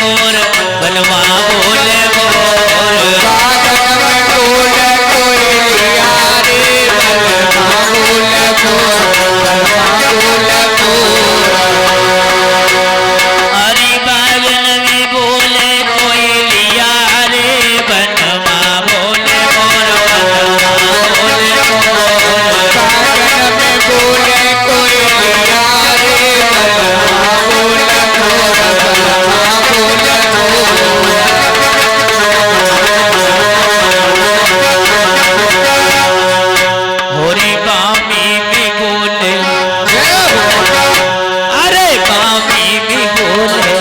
मोर बनवा बोले मोर बागन में बोले कोयलिया रे बनवा बोले मोर बनवा बोले मोर। हरी बागन में बोले कोयलिया रे बनवा बोले मोर बनवा बोले मोर बागन में बोले कोयलिया रे बनवा बोले मोर बनवा बोले मोर। होरी बामी में बोले अरे बामी में बोले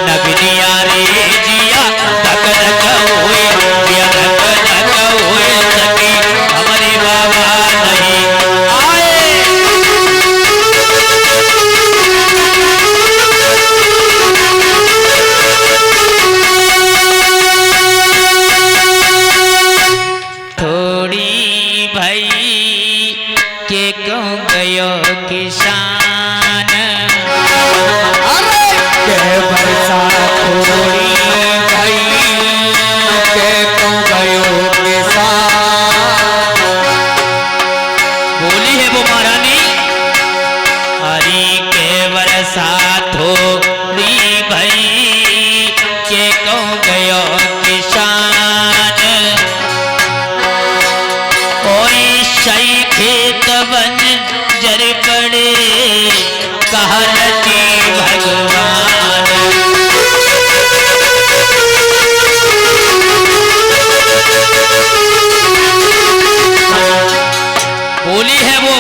नगनिया रे जिया धक धक होए जिया धक धक होए सकी हमारे बाबा नहीं आए। थोड़ी भाई के क्यों गयो किसान के बरसात थोड़ी भई के तो गयो किसान। बोली है वो महारानी हरी के बरसात थोड़ी भाई के क्यों गयो किसान कोई सही खेत बन जर पड़े कहलती भगवान। बोली है वो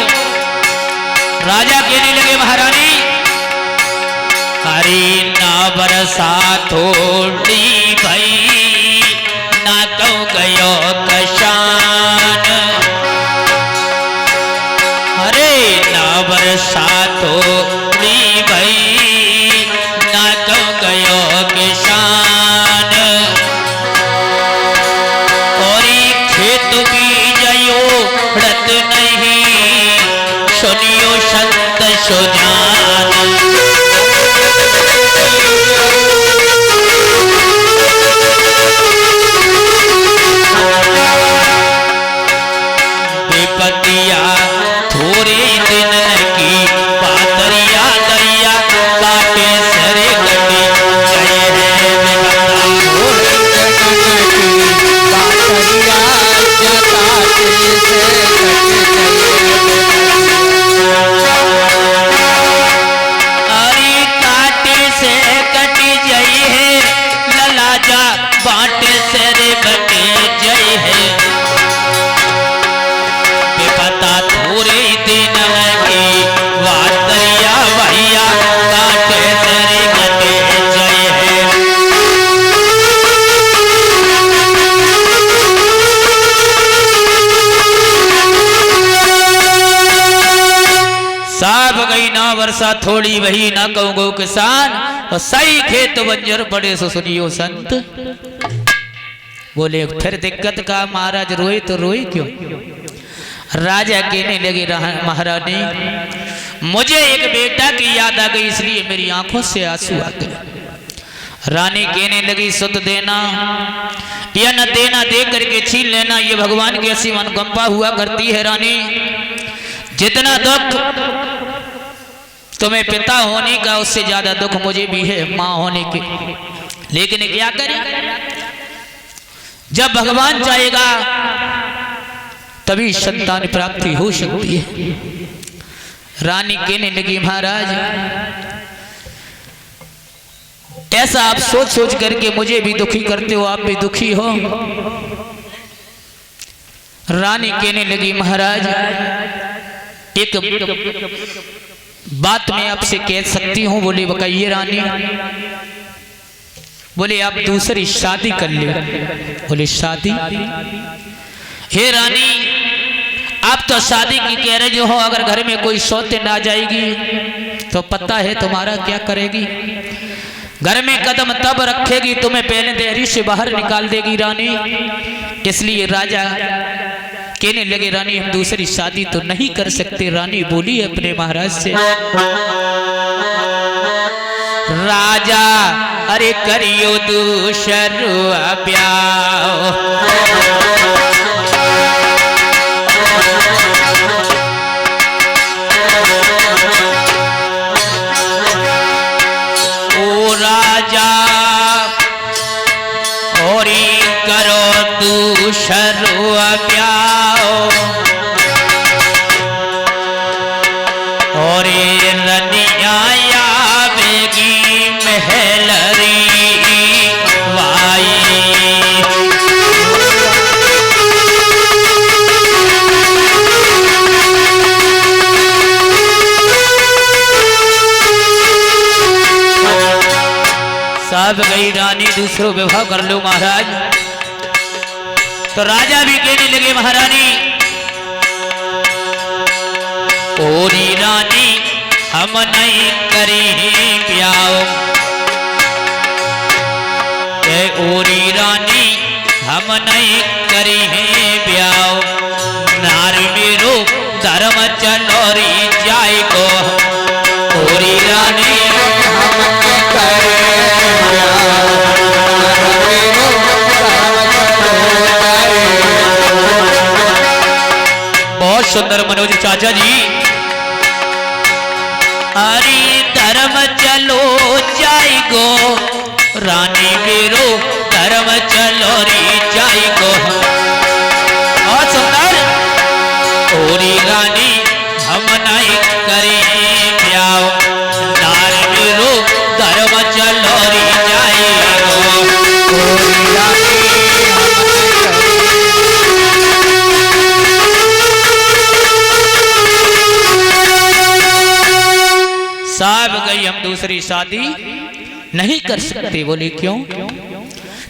राजा कहने लगे महारानी हरी ना बरसात थोड़ी भई ना तो गयो कशान अरे ना बरसात थोड़ी भई ना तो गयो किसान और खेत बीजयो रत नहीं सुनियो संत सुजान। विपतिया थोड़े दिन की पातरिया दैया काटे सरे कटे जय है विपता थोड़े दिन की बातरिया जताते से कट अरे काटे से कटी जई है ललाजा बाटे से रे बटे जई है बेपता थोड़े दिन की वातरिया भैया काटे से रे बटे जई है। साफ गई ना वर्षा थोड़ी वही ना कहूँ गो किसान और सही खेत बंजर पड़े सो सुनियो संत। बोले फिर दिक्कत का महाराज रोए तो रोए क्यों। राजा कहने लगे महारानी मुझे एक बेटा की याद आ गई इसलिए मेरी आंखों से आंसू आ गए। रानी कहने लगी सुत देना या न देना दे करके छीन लेना ये भगवान की ऐसी मनोकंपा हुआ करती है रानी। जितना दुख तुम्हें पिता होने का उससे ज्यादा दुख मुझे भी है माँ होने के। लेकिन क्या करें जब भगवान चाहेगा तभी संतान प्राप्ति हो सकती है। रानी कहने लगी महाराज ऐसा आप सोच सोच करके मुझे भी दुखी करते हो आप भी दुखी हो। रानी कहने लगी महाराज एक बात मैं आपसे कह सकती हूँ। बोले बताइए रानी। बोले आप दूसरी शादी कर ले। बोले शादी हे रानी आप तो शादी की कह रहे जो हो अगर घर में कोई सौतेन आ जाएगी तो पता है तुम्हारा क्या करेगी। घर में कदम तब रखेगी तुम्हें पहले देहरी से बाहर निकाल देगी रानी। इसलिए राजा कहने लगे रानी हम दूसरी शादी तो नहीं कर सकते। रानी बोली अपने महाराज से राजा अरे करियो दूसरो ब्याह। ओ राजा और करो दूसरो ब्याह और रनिया आवेगी महलरी वाई। सब गई रानी दूसरो विवाह कर लो महाराज। तो राजा भी कहने लगे महारानी ओरी रानी हम नहीं करें ब्याह। ओरी रानी हम नहीं करें ब्याह। नार मेरो धर्म चलोरी जाए को। ओरी रानी बहुत सुंदर मनोज चाचा जी। हरि धर्म चलो जाएगो रानी मेरो धर्म चलो री जाएगो। बहुत सुंदर। ओरी रानी हम नहीं करें ब्याह। नार मेरो धर्म चलो री जाएगो। ओरी रानी साहब गई हम दूसरी शादी नहीं कर सकते। बोले क्यों?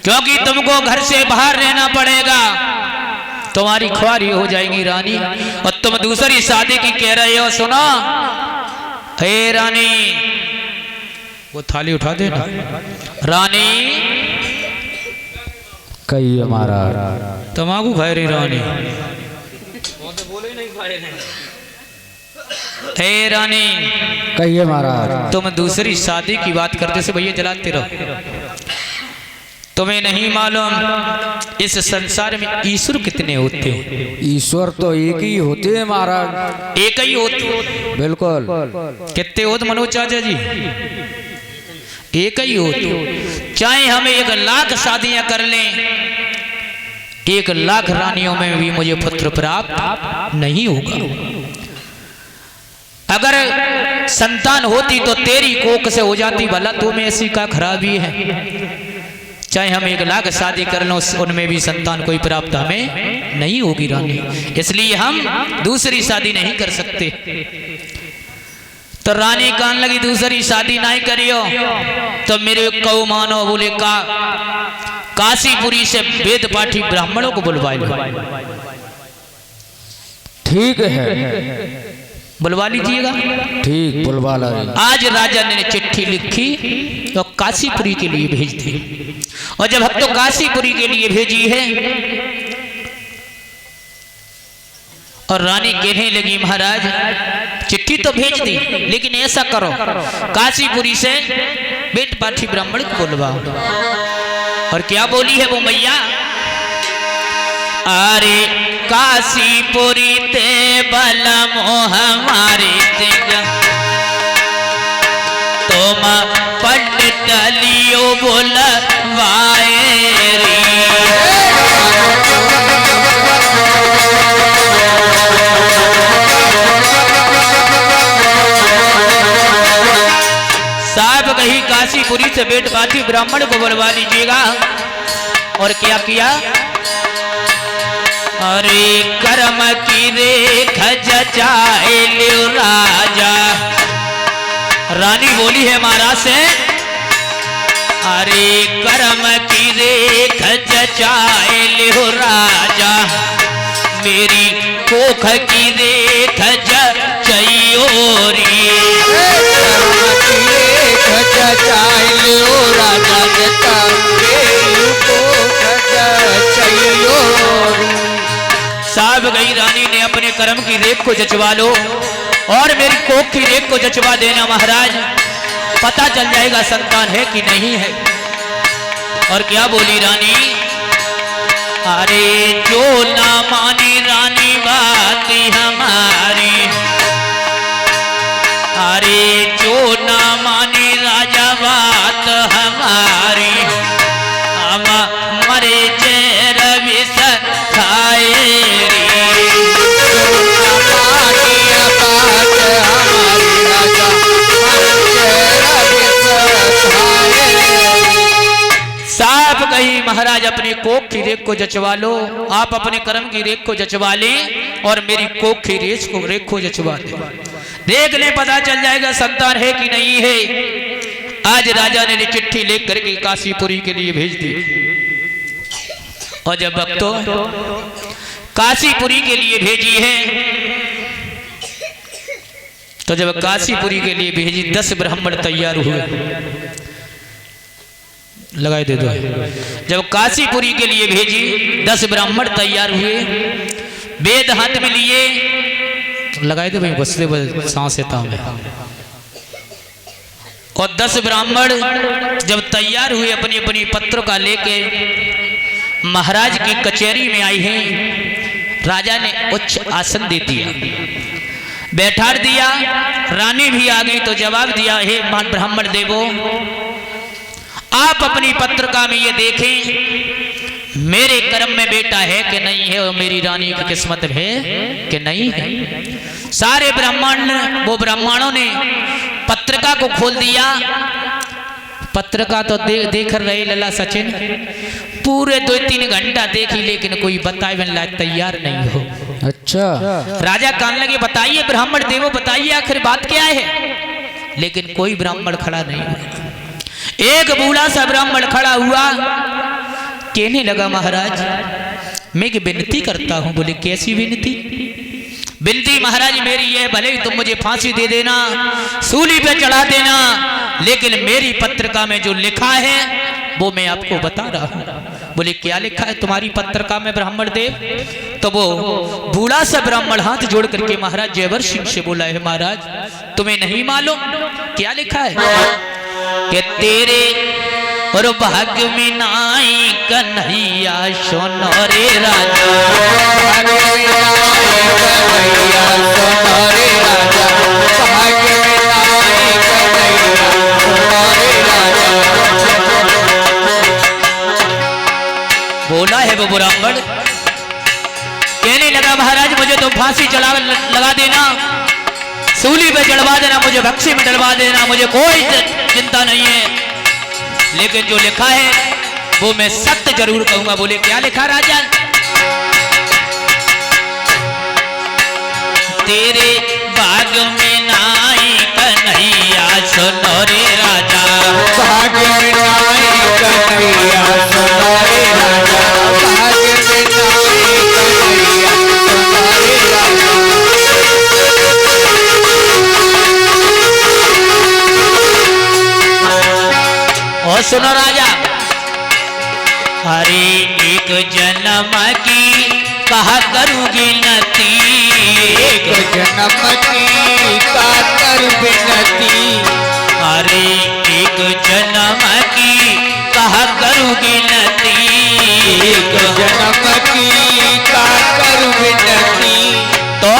क्योंकि तुमको घर से बाहर रहना पड़ेगा, तुम्हारी ख्वारी हो जाएगी रानी। और तुम दूसरी शादी की कह रहे हो। सुनो हे रानी, वो थाली उठा देना। रानी कही हमारा तमाकू खाए रही रानी। हे रानी कहिए महाराज। तुम दूसरी शादी की बात करते से भैया जलाते रहो। तुम्हें नहीं मालूम इस संसार में ईश्वर कितने होते? ईश्वर तो एक ही होते हैं महाराज। एक ही होते? बिल्कुल। कितने होते मनोज चाचा जी? एक ही होते। चाहे हम 1,00,000 शादियां कर लें, 1,00,000 रानियों में भी मुझे पुत्र प्राप्त नहीं होगा। अगर संतान होती तो तेरी कोख से हो जाती, भला तुम्हें ऐसी का खराबी है? चाहे हम 1,00,000 शादी कर लो, उनमें भी संतान कोई प्राप्त हमें नहीं होगी रानी। इसलिए हम दूसरी शादी नहीं कर सकते। तो रानी कान लगी दूसरी शादी नहीं करियो तो मेरे कौ मानो। बोले का काशीपुरी से वेद पाठी ब्राह्मणों को बुलवा लो। ठीक है, बुलवा लीजिएगा। ठीक, बुलवा ला। आज राजा ने चिट्ठी लिखी तो काशीपुरी के लिए भेज दी। और जब हम तो काशीपुरी के लिए भेजी है और रानी कहने लगी महाराज चिट्ठी तो भेज दी, लेकिन ऐसा करो काशीपुरी से बेट पाठी ब्राह्मण को बुलवाओ। और क्या बोली है वो मैया? अरे काशीपुरी ते बलमो हमारे तुम पंडित लियो बुलवाए री। साहब कही काशीपुरी से बेट बाती ब्राह्मण को बुलवा लीजिएगा। और क्या किया? अरे कर्म की रेखा जचाए लियो राजा। रानी बोली है महाराज से अरे कर्म की रेखा जचाए लियो राजा। मेरी कोख की रेखा जचायोरी। जचाए लियो राजा साहब गई रानी ने अपने कर्म की रेख को जचवा लो और मेरी कोख की रेख को जचवा देना महाराज। पता चल जाएगा संतान है कि नहीं है। और क्या बोली रानी, अरे जो ना मानी रानी बात हमारी, अरे जो ना मानी राजा बात हमारी, हम मरे चेर विष खाए साफ कही महाराज अपने कोख की रेख को जचवा लो, आप अपने कर्म की रेख को जचवा लें और मेरी कोख की रेख को जचवा दें, देख ले पता चल जाएगा संतान है कि नहीं है। आज राजा ने चिट्ठी लेकर करके काशीपुरी के लिए भेज दी और जब भक्तों काशीपुरी के लिए भेजी है तो जब काशीपुरी के लिए भेजी 10 ब्राह्मण तैयार हुए, लगाए दे दो। जब काशीपुरी के लिए भेजी 10 ब्राह्मण तैयार हुए, वेद हाथ में लिए, लगाए दो भाई बसते सांस लेता में। और 10 ब्राह्मण जब तैयार हुए अपनी अपनी पत्र का लेके महाराज की कचहरी में आई हैं, राजा ने उच्च आसन दे दिया, बैठा दिया। रानी भी आ गई तो जवाब दिया, हे ब्राह्मण देवो, आप अपनी पत्रिका में ये देखें मेरे कर्म में बेटा है कि नहीं है और मेरी रानी की किस्मत है कि नहीं है। सारे ब्राह्मणों ने पत्रिका को खोल दिया। पत्रिका तो देख रहे लला सचिन, पूरे 2-3 घंटा देखी लेकिन कोई बताए तैयार नहीं हो। अच्छा, राजा कहने लगे बताइए ब्राह्मण देवो बताइए आखिर बात क्या है, लेकिन कोई ब्राह्मण खड़ा नहीं हुआ। एक बूढ़ा सा ब्राह्मण खड़ा हुआ, कहने लगा महाराज मैं विनती करता हूं। बोले कैसी विनती? विनती महाराज मेरी है, भले ही तुम मुझे फांसी दे देना, सूली पे चढ़ा देना, लेकिन मेरी पत्रिका में जो लिखा है वो मैं आपको बता रहा हूं। बोले क्या लिखा है तुम्हारी पत्रिका में ब्राह्मण देव? तो वो बूढ़ा सा ब्राह्मण हाथ जोड़ करके महाराज जयवर सिंह से बोला है महाराज तुम्हें नहीं मालूम क्या लिखा है कि तेरे और भाग्य में नाई कन्हैया सोनो रे राजा, बोला है वो ब्राह्मण। कहने लगा महाराज मुझे तो फांसी लगा देना, सूली पे चढ़वा देना, मुझे बक्से में डलवा देना, मुझे कोई चिंता नहीं है, लेकिन जो लिखा है वो मैं सत्य जरूर कहूंगा। बोले क्या लिखा राजा? तेरे भाग्य में नाई कन्हैया सुनो रे राजा, भाग्य में नाई कन्हैया सुनो रे राजा, भाग्य में नाई कन्हैया सुनो रे राजा। और सुनो राजा, हरे एक जन्म की कहा करूँगी नती, एक जन्म की का कर विनती, हरे एक जन्म की कहा करूँगी नती, एक जन्म की का कर विनती। तो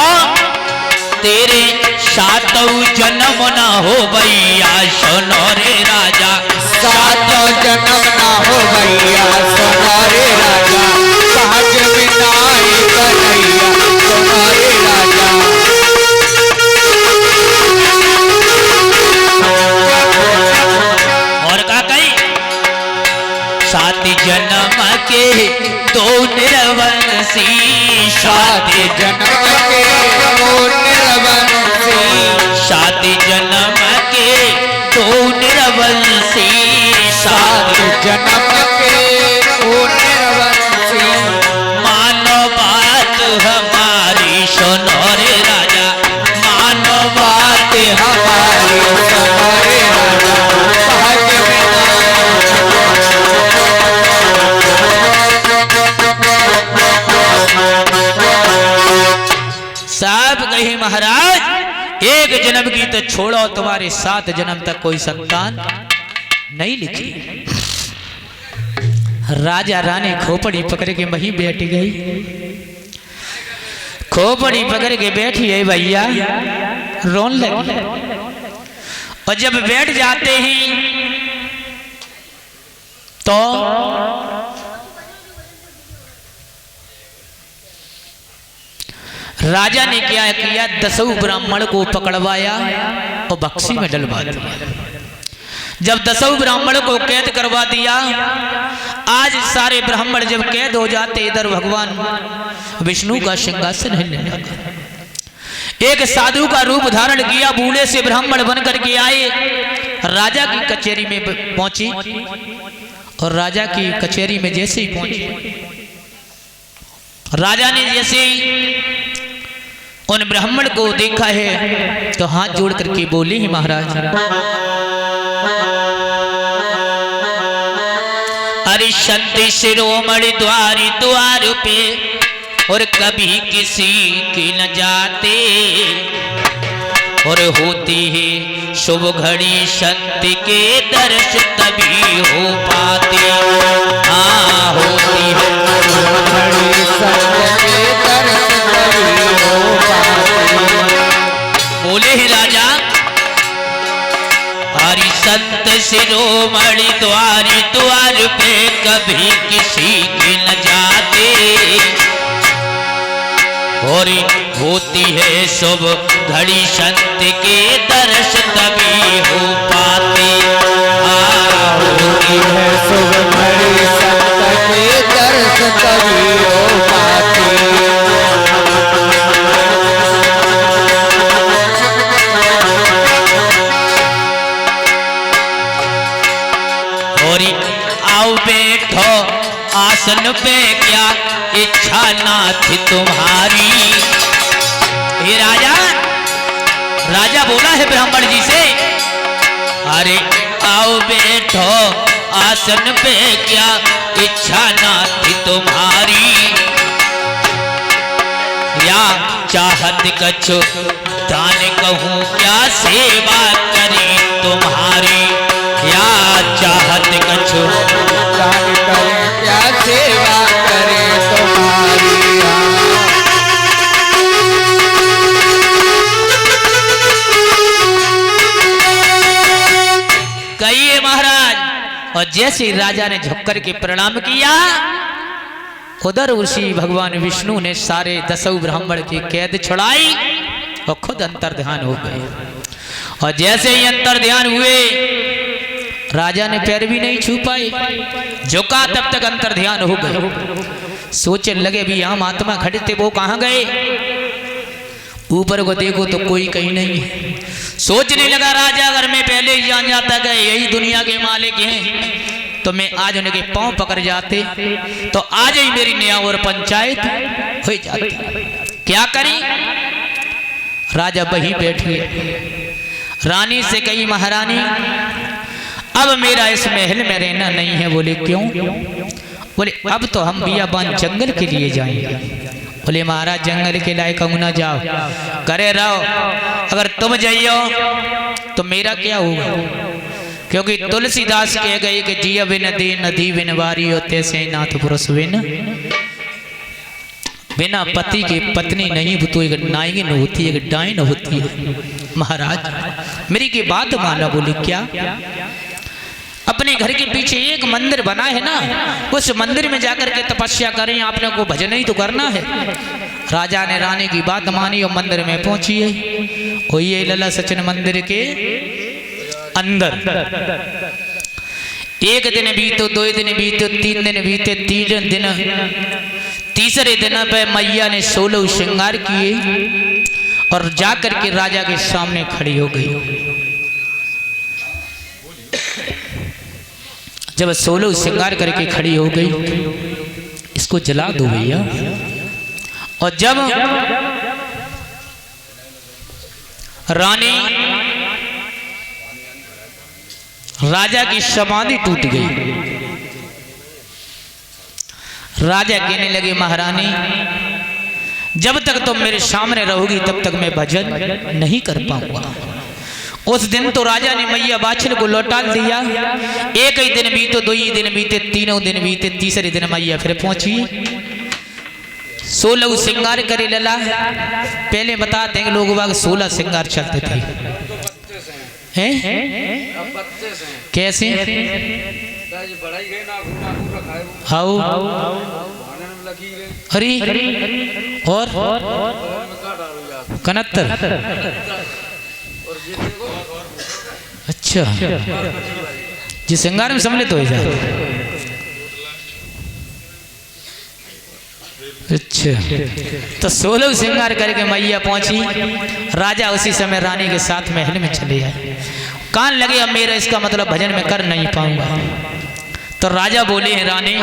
तेरे 7 जन्म न हो भैया सुनो रे राजा, 7 जन्म ना हो भैया सुनो रे राजा, भाग्य में नाई कन्हैया सुनो रे राजा। और का कही 7 जन्म के 2 निरवंशी, 7 जन्म के 2 निरवंशी, 7 जन्म के 2 निरवंशी, 7 जन्म के 2 निरवंशी। मानो बात हमारी सुनो रे राजा, मानो बात हमारी सुनो रे राजा, भाग्य में साहब कही महाराज एक जन्म की तो छोड़ो, तुम्हारे 7 जन्म तक कोई संतान नहीं लिखी। राजा रानी खोपड़ी पकड़ के वहीं बैठ गई। खोपड़ी पकड़ के बैठी है भैया, रोन लगी। और जब बैठ जाते हैं तो राजा ने क्या किया, 10 ब्राह्मण को पकड़वाया और बक्सी में डलवा दिया। जब 10 ब्राह्मण को कैद करवा दिया, आज सारे ब्राह्मण जब कैद हो जाते, इधर भगवान विष्णु का सिंहासन हिलने लगा। एक साधु का रूप धारण किया, बूढ़े से ब्राह्मण बन करके आए, राजा की कचहरी में पहुंची। और राजा की कचहरी में जैसे ही पहुंची, राजा ने जैसे ही उन ब्राह्मण को देखा है तो हाथ जोड़ करके बोले ही, महाराज अरे संत शिरोमणि द्वारी द्वार पे और कभी किसी की न जाते, और होती है शुभ घड़ी संत के दर्श तभी हो पाते। हाँ होती है शुभ घड़ी संत के दर्श तभी हो पाते। बोले ही राजा, हरि संत शिरोमणि द्वारी द्वार पे कभी किसी के न जाते, और होती है शुभ घड़ी संत के दर्श तभी हो पाते। होती है शुभ घड़ी संत के दर्श तभी हो पाते। और आओ बैठो आसन पे, क्या इच्छा ना थी तुम्हारी। हे राजा, राजा बोला है ब्राह्मण जी से, अरे आओ बैठो आसन पे, क्या इच्छा ना थी तुम्हारी। या चाहत कछु दान कहूँ, क्या सेवा करी तुम्हारी। या चाहत कछु दान करें, क्या सेवा करें तुम्हारी। कहिए महाराज। और जैसे ही राजा ने झुक कर के प्रणाम किया, उधर उसी भगवान विष्णु ने सारे 10 ब्राह्मण की कैद छुड़ाई और खुद अंतर ध्यान हो गए। और जैसे ही अंतर ध्यान हुए, राजा ने पैर भी नहीं छू पाए, झुका तब तक अंतर ध्यान हो गए। सोचने लगे भी हम आत्मा खड़े थे, वो कहाँ गए। ऊपर को देखो तो कोई कहीं नहीं है। सोचने लगा राजा, अगर मैं पहले ही जान जाता कि यही दुनिया के मालिक हैं, तो मैं आज उनके पांव पकड़ जाते, तो आज ही मेरी न्याय और पंचायत हो जाती। क्या करी, राजा वहीं बैठ गए। रानी से कही, महारानी अब मेरा इस महल में रहना नहीं है। बोले क्यों। बोले अब तो हम बियाबान जंगल के लिए जाएंगे। बोले महाराज जंगल के लायक कहूँ ना जाओ, करे रहो, अगर तुम जाइयो तो मेरा क्या होगा। क्योंकि तुलसीदास कह गए कि जिया बिन दे नदी बिन वारी होते से नाथ पुरुष बिना पति के पत्नी नहीं, तो एक नाइन होती है, एक डाइन होती है। महाराज मेरी की बात माना। बोले क्या। अपने घर के पीछे एक मंदिर बना है ना, उस मंदिर में जाकर के तपस्या करें, आपने को भजन ही तो करना है। राजा ने रानी की बात मानी और मंदिर में पहुंची है। और ये लला सचिन मंदिर के अंदर एक दिन बीतो, 2 दिन बीतो, 3 दिन बीते, 3 दिन, तीसरे दिन पे मैया ने 16 श्रृंगार किए और जाकर के राजा के सामने खड़ी हो गई। जब 16 श्रृंगार करके खड़ी हो गई, इसको जला दो भैया। और जब रानी राजा की समाधि टूट गई, राजा कहने लगे महारानी जब तक तुम मेरे सामने रहोगी तब तक मैं भजन नहीं कर पाऊंगा। उस दिन तो राजा ने मैया बाछल को लौटा दिया। एक ही दिन बीते, दो ही दिन बीते, तीनों दिन बीते, तीसरे दिन मैया फिर पहुंची। 16 श्रृंगार करे लला। पहले बताते हैं कि लोग बाग 16 श्रृंगार चलते थे। हैं? कैसे? हाउ? हरी और कनत्तर। अच्छा, जी श्रृंगार में सम्मिलित हो जाए। अच्छा, तो 16 श्रृंगार करके मैया पहुंची। राजा उसी समय रानी के साथ महल में चले आए। कान लगे अब मेरा इसका मतलब भजन में कर नहीं पाऊंगा। तो राजा बोले हैं रानी,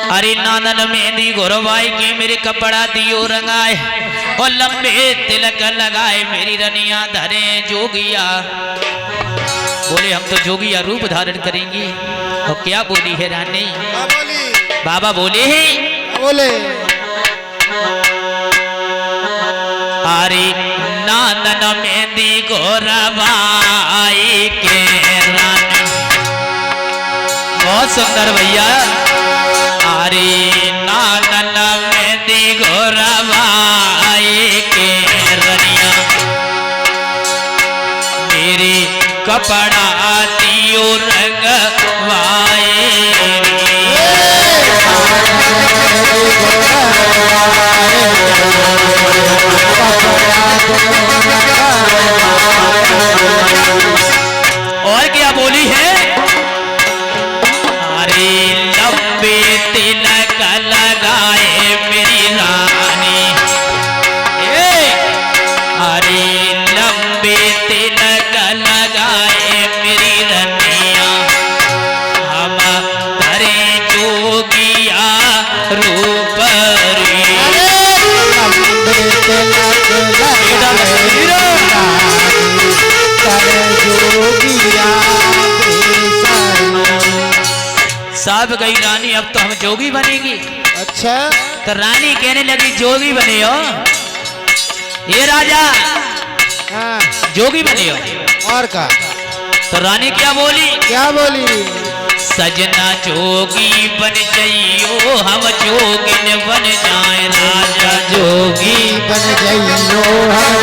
अरे नानन मेहंदी घोरवाई के मेरे कपड़ा दियो रंगाए और लंबे तिलक लगाए मेरी रनिया धरे जोगिया। बोले हम तो जोगिया रूप धारण करेंगी। और क्या बोली है रानी? बाबा बोले हैं, बोले अरे नानन मेहंदी घोरवाई के रानी। बहुत सुंदर भैया। अरे नानन मेहंदी घोरवाई के रनिया मेरे कपड़ा दियो रंगवाए। और क्या बोली है? अरे लंबे तिलक लगाए मेरी रानी। अरे लंबे तिलक लगाए मेरी रनिया हम धरे जोगिया रूप रे। साहब गई रानी अब तो हम जोगी बनेगी। अच्छा, तो रानी कहने लगी जोगी बने हो? ये राजा हाँ, जोगी बने हो? और का? तो रानी क्या बोली? क्या बोली? सजना जोगी बन जाइयो हम जोगिन बन जाए। राजा जोगी बन जाइयो हम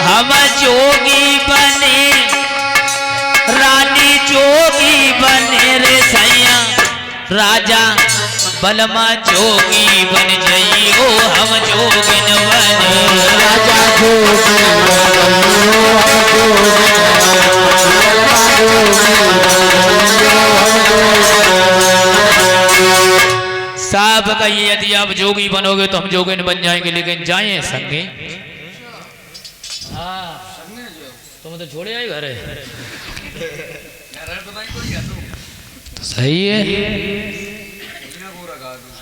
हम जोगी बने, रानी जोगी बने रे सैया। राजा बलमा जोगी बन जाइयो हम जोगिन बने। राजा साहब कहिए यदि आप जोगी बनोगे तो हम जोगिन बन जाएंगे, लेकिन जाए संगे। तुम तो छोड़े आए घर सही है।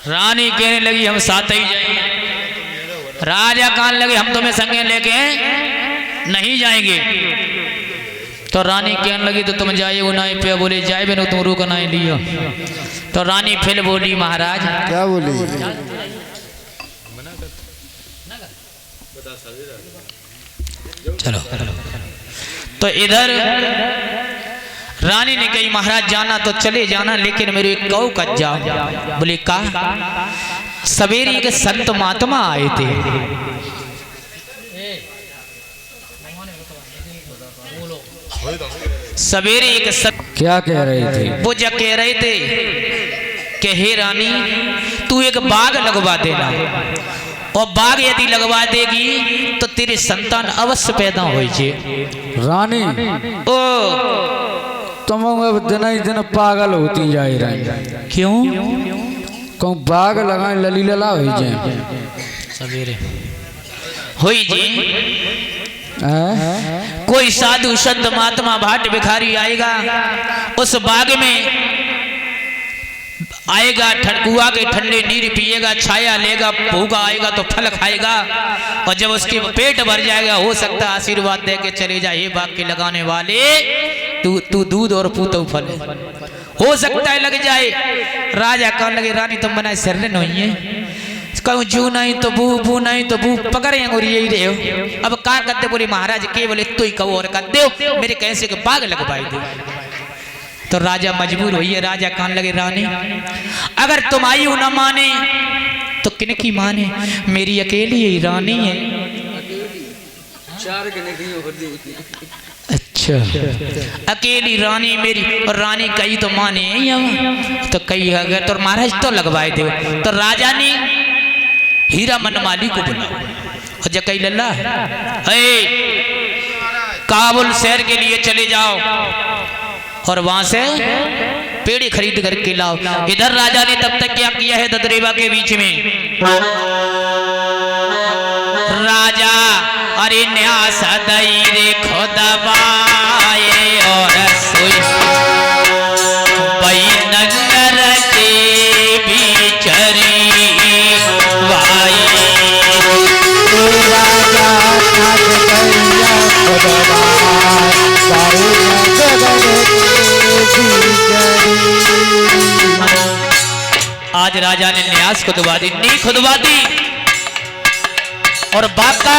रानी कहने लगी हम साथ ही जाएंगे। राजा कहने लगे हम तुम्हें संगे लेके नहीं जाएंगे। तो रानी कहने लगी तो तुम जाए वो नाई पे। बोले जाए बिनो तुम रुक नाई लियो। तो रानी फिर बोली महाराज। क्या बोली? चलो तो इधर रानी ने कही महाराज जाना तो चले जाना, लेकिन मेरे कौ का जाओ। बोले का? सवेरे के संत महात्मा आए थे। सवेरे एक क्या कह रहे थे? वो जब कह रहे थे कि हे रानी तू एक बाग लगवा देना, और बाग यदि लगवा देगी तो तेरे संतान अवश्य पैदा हो जाए। रानी ओ तुम अब दिन ही दिन पागल होती जा रही। क्यों? कहूँ बाग लगाए लली लला हो जाए। सवेरे हुई जी कोई साधु संत महात्मा भाट भिखारी आएगा, उस बाग में आएगा ठकुआ के ठंडे नीर पिएगा, छाया लेगा, भूखा आएगा तो फल खाएगा, और जब उसके पेट भर जाएगा हो सकता है आशीर्वाद दे के चले जाए, हे बाग के लगाने वाले तू दूध और पूतो फल, हो सकता है लग जाए। राजा कहने लगे रानी तुम बनाए सरले नहीं है, कहूँ जू नहीं तो बू, बू नहीं तो बू, पकड़े यही रहे हो। अब कहा करते बोले महाराज के बोले तू ही कहो और कर दो, मेरे कैसे के बाग लगवाई दो। तो राजा मजबूर हुई है। राजा कहने लगे रानी अगर तुम आई हो न माने तो किन की माने, मेरी अकेली ही रानी है। अच्छा अकेली रानी मेरी, और रानी कही तो माने तो कही अगर तो महाराज तो लगवाए दो। तो राजा ने हीरा मनमाली को बुलाओ और जकई लल्ला काबुल शहर के लिए चले जाओ और वहां से पेड़ी खरीद करके लाओ। इधर राजा ने तब तक क्या किया है ददरेवा के बीच में, राजा अरे न्यास दई रे खुदबाए और सोई बई नगर के बिचरी वाई, राजा आज राजा ने न्यास खुदवा दी, नी खुदवा दी और बाग का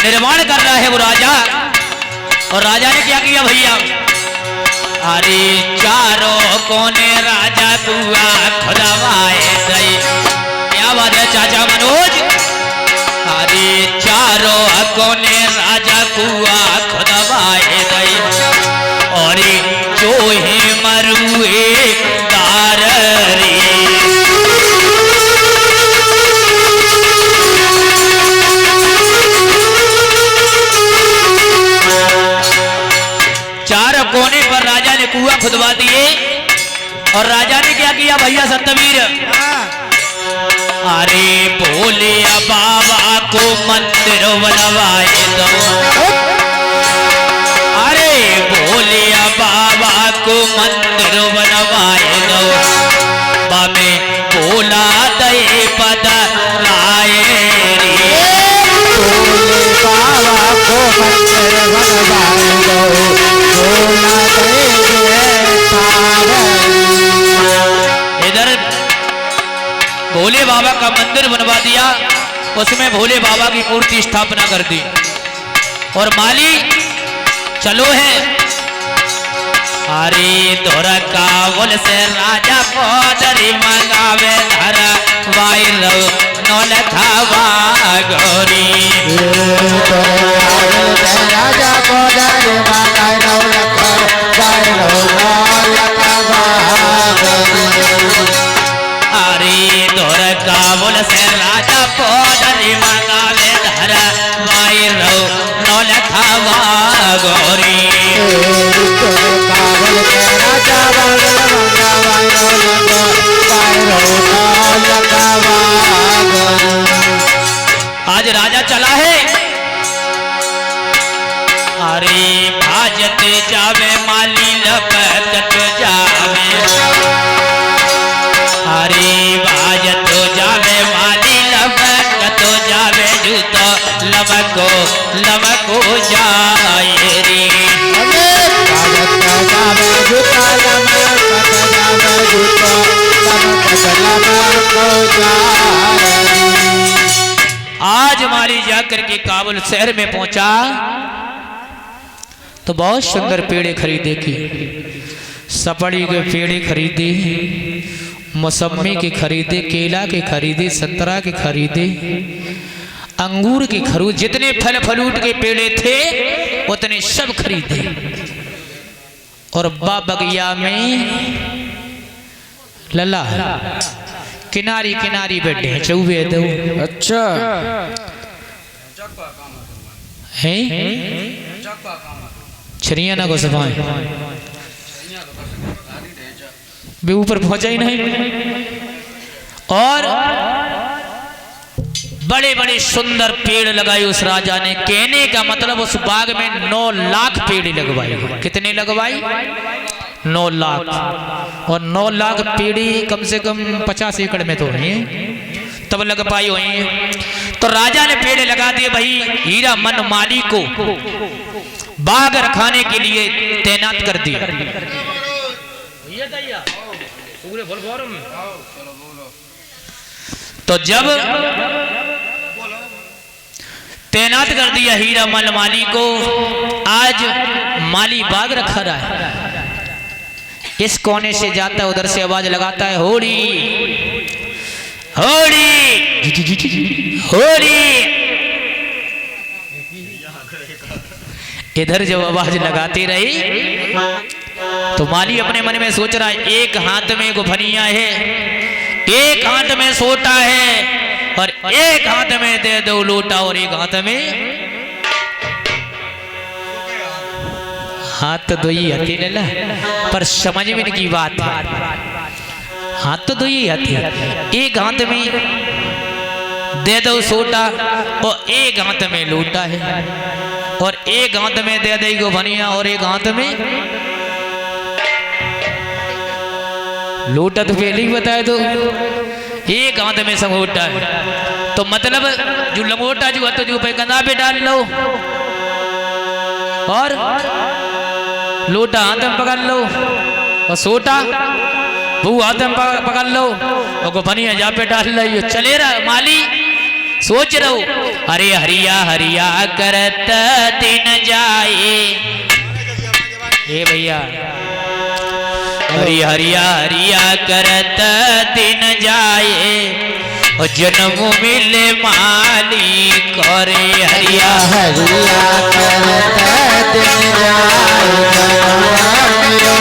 निर्माण कर रहा है वो राजा। और राजा ने क्या किया भैया, अरे चारों कोने राजा कुआ खुदवाए गई। क्या बात है चाचा मनोज, अरे चारों कोने राजा कुआ खुदवाए गई और जो है मरुए दारी, चार कोने पर राजा ने कुआं खुदवा दिए। और राजा ने क्या किया भैया सतवीर, अरे बोले बाबा को मंदिर बनवाए दो, अरे बोले बाबा को मंदिर बनवाए दो, बाबे बोला दे पद लाए रे, बोले बाबा को मंदिर बनवाए दो, बोला दे इधर भोले बाबा का मंदिर बनवा दिया, उसमें भोले बाबा की मूर्ति स्थापना कर दी। और माली चलो है, अरे धोरा काबुल से राजा पौधरी मंगावे धर वाई रो नौल खावा गोरी, राजा पौधरी मंगावे नौल अरे धोरा काबुल से राजा पौधरी मंगावे धर वाई रो नौल खावा गोरी, आज राजा चला है, अरे भाजत जावे माली लपकत जावे, अरे भाजत जावे माली लपकत जावे, जूतो लमको लमको जाए रे, आज माली जाकर के काबुल शहर में पहुंचा तो बहुत सुंदर पेड़े खरीदे की, सपड़ी के पेड़े खरीदे, मौसमी के खरीदे, केला के खरीदे, संतरा के खरीदे, अंगूर के खरीदे, जितने फल फलूट के पेड़े थे उतने सब खरीदे। और बगिया में लला किनारी किनारी बैठे हैं चौबे दो। अच्छा है छरिया ना को सफाई भी ऊपर पहुंचा ही नहीं। और बड़े बड़े सुंदर पेड़ लगाए उस राजा ने, कहने का मतलब उस बाग में 9 लाख पेड़ लगवाए। कितने लगवाई? 9 लाख, और 9 लाख पीढ़ी कम से कम 50 एकड़ में तो है, तब लग पाई हुई। तो राजा ने पेड़ लगा दिए भाई, हीरा मन माली को बाग रखाने के लिए तैनात कर दिया। तो जब तैनात कर दिया हीरा मन माली को, आज माली बाग रखा रहा है। इस कोने से जाता है, उधर से आवाज लगाता है, होड़ी होड़ी होड़ी। इधर जब आवाज लगाती रही तो माली अपने मन में सोच रहा है, एक हाथ में गुफनिया है, एक हाथ में सोटा है, और एक हाथ में दे दो लोटा, और एक हाथ में हाथ तो दो ही हथी ले ला, पर समझ में की बात है, हाथ तो दो ही हथी, एक हाथ में दे दो सोटा और एक हाथ में लोटा है, और एक हाथ में दे दे गुफनिया और एक हाथ में लोटा। तो पहले ही बताए, तो एक हाथ में समोटा है, तो मतलब जो लंगोटा जो है तो जो पे कंधा पे डाल लो, और लोटा हाथ में पकड़ लो, और सोटा वो हाथ में पकड़ लो, और गुफनिया जा पे डाल लो। चले रहा माली, सोच रहो, अरे हरिया हरिया करत दिन जाए, ये भैया हरी हरिया हरिया करत दिन जाए, और जन्म मिले माली करे, हरिया हरिया करत दिन जाए, जन्म मिले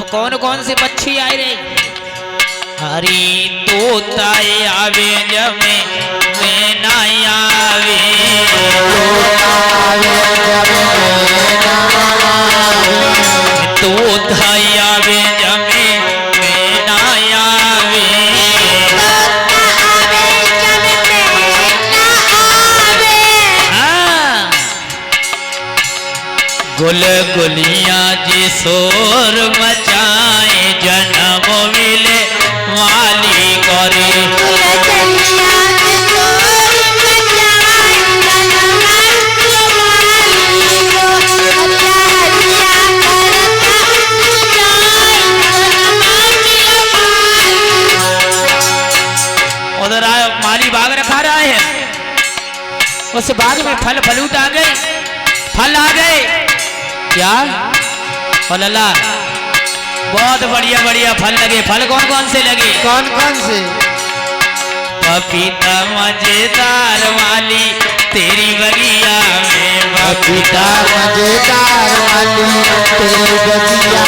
कौन कौन से पक्षी आए रे? हरी तोता आवे जमे मैना आवे, तोता आवे जमे मैना आवे, गुल गुलिया जी शोर मचाए, जन्म मिले माली करे, उधर आए माली बाग रखा रहा है, उस बाग में फल फलूट आ गए, फल आ गए क्या? और लला बहुत बढ़िया बढ़िया फल लगे। फल कौन कौन से लगे? कौन कौन से? पपीता मजेदार वाली तेरी बगिया में, पपीता मजेदार वाली तेरी बगिया